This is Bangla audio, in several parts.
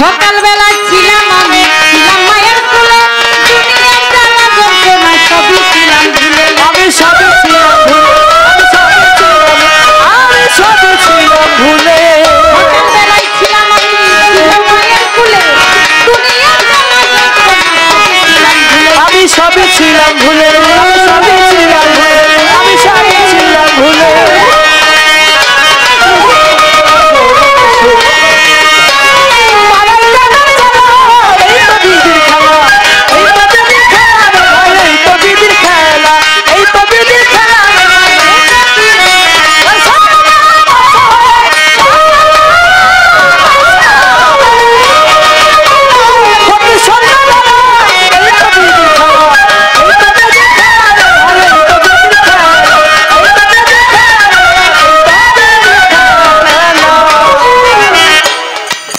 সকাল বেলা ছিলাম আমি ছিলাম মায়ের কোলে দুনিয়ার জ্বালা যন্ত্রণা সবই ছিলাম ভুলে আমি সবই ছিলাম ভুলে আমি সবই ছিলাম ভুলে সকাল বেলায় ছিলাম আমি ছিলাম মায়ের কোলে দুনিয়ার জ্বালা যন্ত্রণা আমি সবই ছিলাম ভুলে আমি সবই ছিলাম ভুলে আমি সবই ছিলাম ভুলে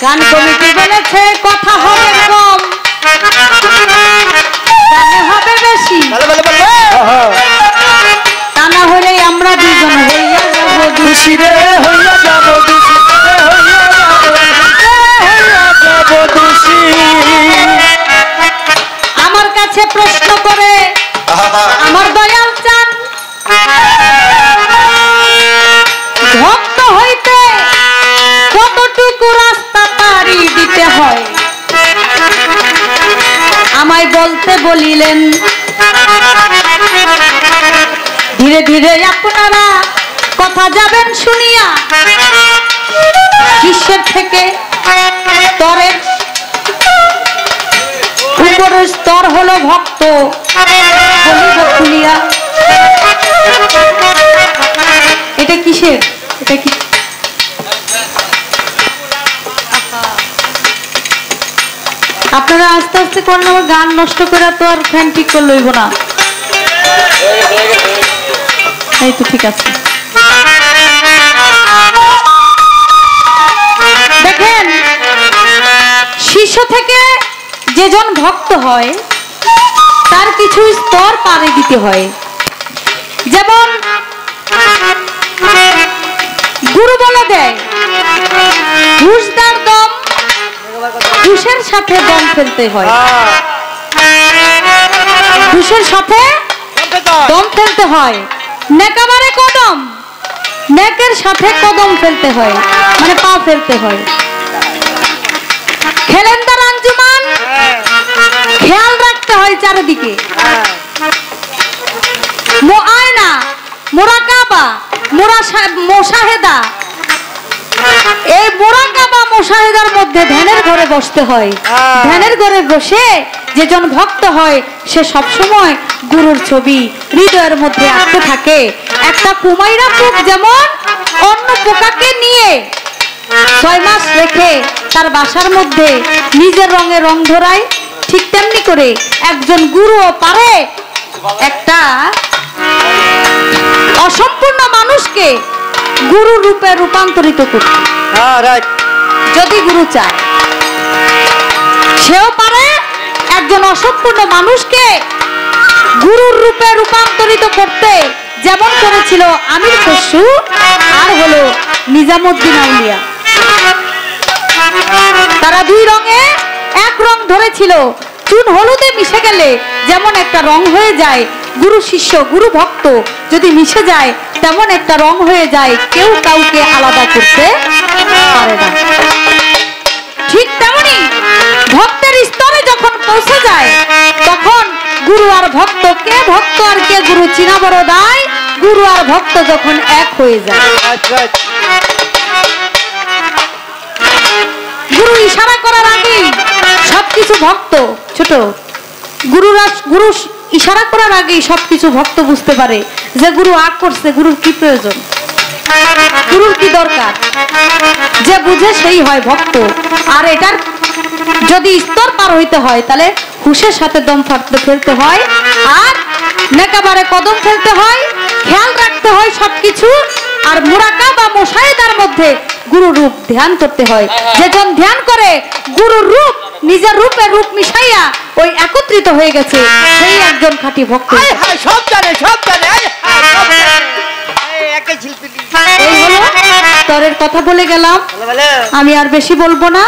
গান কমিটি বলেছে কথা হবে কম গানে হবে বেশি তা না হলে আমরা দুজন হইয়া যাব খুশি রে হইয়া যাব খুশি আমার কাছে প্রশ্ন করে আমার দয়াল চান ভক্ত হইতে কতটুকু রাস্তা পাড়ি দিতে হয় আমায় বলতে বলিলেন ধীরে ধীরে আপনারা কথা যাবেন শুনিয়া শিষ্যের থেকে স্তরের উপরের স্তর হলো ভক্ত বলিব শুনিয়া এটা কিসের এটা কি আপনারা আস্তে আস্তে করলে আমার গান নষ্ট করে তো আর ফ্যান ঠিক করে লইব না এই তো ঠিক আছে দেখেন শিষ্য থেকে যেজন ভক্ত হয় তার কিছু স্তর পাড়ি দিতে হয় যেমন গুরু বলে দেয় ঘুষদার দম ঘুষের সাথে দম ফেলতে হয় ঘুষের সাথে দম ফেলতে হয় নেকাবারে কদম নেকের সাথে কদম ফেলতে হয় মানে পা ফেলতে হয় খেলেন্দার আঞ্জুমান খেয়াল রাখতে হয় চারিদিকে মুআয়না মুরাকাবা মুশাহেদা এই মুরাকাবা মুশাহেদার মধ্যে ধ্যানের ঘরে বসতে হয় ধ্যানের ঘরে বসে যেজন ভক্ত হয় সে সব সময় গুরুর ছবি হৃদয়ের মধ্যে আঁকতে থাকে একটা কুমাইরা পোক যেমন অন্য পোকাকে নিয়ে 6 মাস রেখে তার বাসার মধ্যে নিজের রঙে রং ধরায় ঠিক তেমনি করে একজন গুরুও পারে একটা অসম্পূর্ণ মানুষকে গুরু রূপে রূপান্তরিত করতে যদি গুরু চায় সেও পারে একজন অসম্পূর্ণ মানুষকে গুরুর রূপে রূপান্তরিত করতে যেমন করেছিল আমির খসরু আর হলো নিজামুদ্দিন আউলিয়া তারা দুই রঙে এক রং ধরেছিল চুন হলুদে মিশে গেলে যেমন একটা রং হয়ে যায় গুরু শিষ্য গুরু ভক্ত যদি মিশে যায় তেমন একটা রং হয়ে যায় কেউ কাউকে আলাদা করতে পারে না ঠিক তেমনি ভক্তের স্তরে যখন পৌঁছে যায় তখন গুরু আর ভক্ত কে ভক্ত আর কে গুরু চিনা বড় দায় গুরু আর ভক্ত যখন এক হয়ে যায় গুরু ইশারা করার আগেই সবকিছু ভক্ত ছোট গুরু ইশারা করার আগেই সবকিছু ভক্ত বুঝতে পারে যে গুরু আগ করছে গুরুর কি প্রয়োজন গুরুর কি দরকার যে বুঝে সেই হয় ভক্ত আর এটার যদি স্তর পার হইতে হয় তাহলে হুশের সাথে দম ফেলতে হয় আর নেকাবারে কদম ফেলতে হয় খেয়াল রাখতে হয় সবকিছু আর মুরাকাবা মুশাহিদার মধ্যে গুরু রূপ ধ্যান করতে হয় যেজন ধ্যান করে গুরুর রূপ নিজের রূপে রূপ মিশাইয়া ওই একত্রিত হয়ে গেছে সেই একজন খাঁটি ভক্ত সব জানে এই হলো স্তরের কথা বলে গেলাম আমি আর বেশি বলবো না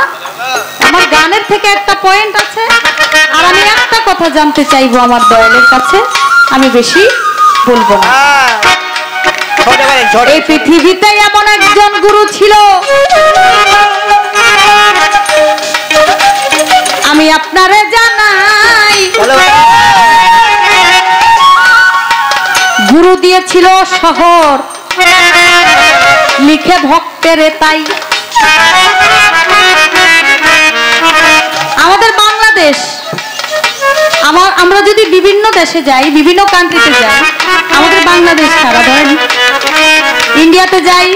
আমার থেকে একটা পয়েন্ট আছে, আর আমি একটা কথা জানতে চাইবো আমার দয়ালের কাছে, আমি বেশি বলবো না। এই পৃথিবীতে এমন একজন গুরু ছিল, আমি আপনারে জানাই, গুরু দিয়েছিল শহর, লিখে ভক্তের তাই। আমাদের বাংলাদেশ, আমরা যদি বিভিন্ন দেশে যাই, বিভিন্ন কান্ট্রিতে যাই, আমাদের বাংলাদেশ ছাড়া ধরেন ইন্ডিয়াতে যাই,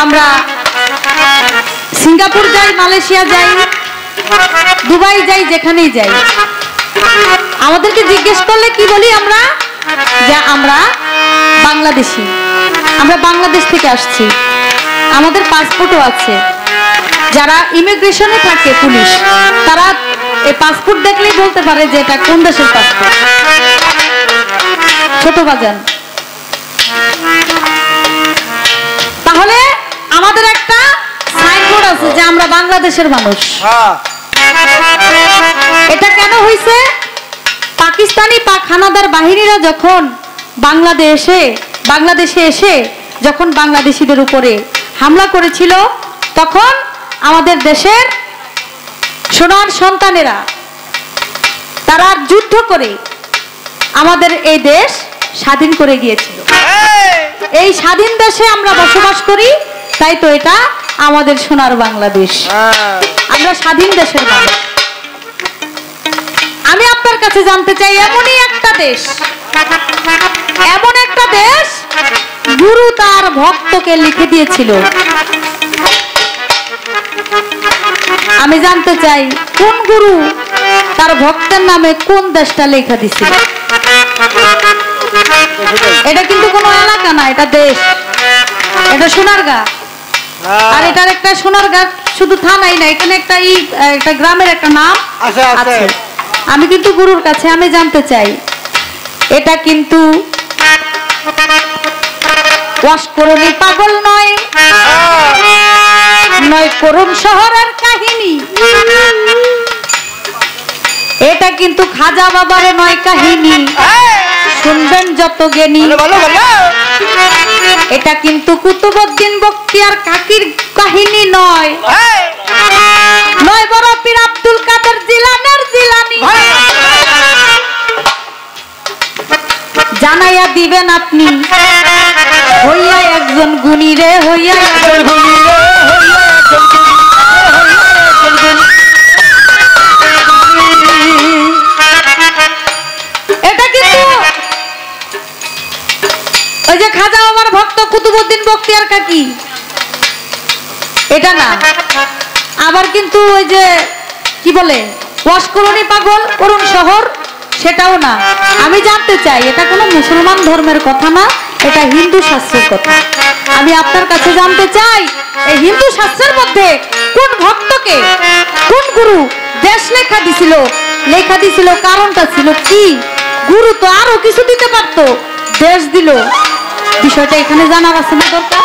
আমরা সিঙ্গাপুর যাই, মালয়েশিয়া যাই, দুবাই যাই, যেখানেই যাই, আমাদেরকে জিজ্ঞেস করলে কি বলি আমরা? যে আমরা বাংলাদেশি, আমরা বাংলাদেশ থেকে আসছি, আমাদের পাসপোর্টও আছে। যারা ইমিগ্রেশনে থাকে পুলিশ, তারা এই পাসপোর্ট দেখলেই বলতে পারে যে এটা কোন দেশের পাসপোর্ট। ছোট বাজান, তাহলে আমাদের একটা সাইনবোর্ড আছে যে আমরা বাংলাদেশের মানুষ। এটা কেন হয়েছে? পাকিস্তানি পাক হানাদার বাহিনীরা যখন বাংলাদেশে এসে যখন বাংলাদেশিদের উপরে হামলা করেছিল, তখন আমাদের দেশের সোনার সন্তানেরা তারা যুদ্ধ করে আমাদের এই দেশ স্বাধীন করে গিয়েছিল। এই স্বাধীন দেশে আমরা বসবাস করি, তাই তো এটা আমাদের সোনার বাংলাদেশ, আমরা স্বাধীন দেশের মানুষ। আমি আপনার কাছে জানতে চাই, এমনই একটা দেশ, এমন একটা দেশ গুরু তার ভক্তকে লিখে দিয়েছিল। আমি জানতে চাই কোন গুরু তার ভক্তের নামে কোন দেশটা লেখা দিছিল। এটা কিন্তু কোনো এলাকা না, এটা দেশ, এটা সোনারগাঁ। আর এটার একটা সোনারগাঁ শুধু থানাই না, এখানে একটা গ্রামের একটা নাম আছে। আমি কিন্তু গুরুর কাছে আমি জানতে চাই, এটা কিন্তু ওয়াশকরণী পাগল নয়, নয় করুণ শহরের কাহিনী, এটা কিন্তু খাজা বাবার নয় কাহিনী, শুনবেন যত জ্ঞানী। এটা কিন্তু কুতুবউদ্দিন বখতিয়ার কাকির কাহিনী নয়, নয় বড় পীর আব্দুল কাদের জিলানের জিলানি। জানাইয়া দিবেন আপনি হইয়া একজন গুণী রে, হইয়া একজন গুণী রে, হইয়া একজন গুণী। এটা কিন্তু ওই যে খাজা বাবার ভক্ত কুতুবউদ্দিন বখতিয়ার কাকি, এটা না। আবার কিন্তু ওই যে কি বলে ওয়াশকরণী পাগল করুণ শহর, সেটাও না। আমি জানতে চাই, এটা কোনো মুসলমান ধর্মের কথা না, এটা হিন্দু শাস্ত্রের কথা। আমি আপনার কাছে জানতে চাই, এই হিন্দু শাস্ত্রের মধ্যে কোন ভক্তকে কোন গুরু দেশ লেখা দিছিল, কারণটা ছিল কি? গুরু তো আরো কিছু দিতে পারতো, দেশ দিল, বিষয়টা এখানে জানার আছে না দরকার।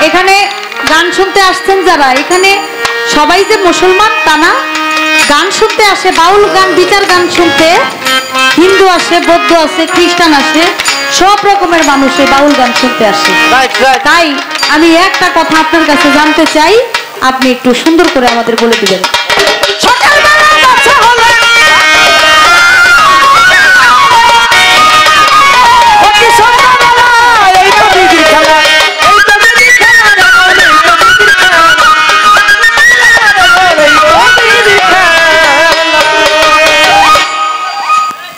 এখানে গান শুনতে আসছেন যারা, এখানে সবাই যে মুসলমান তা না, গান শুনতে আসে, বাউল গান, বিচার গান শুনতে হিন্দু আসে, বৌদ্ধ আসে, খ্রিস্টান আসে, সব রকমের মানুষ বাউল গান শুনতে আসে। তাই আমি একটা কথা আপনার কাছে জানতে চাই, আপনি একটু সুন্দর করে আমাদের বলে দিবেন।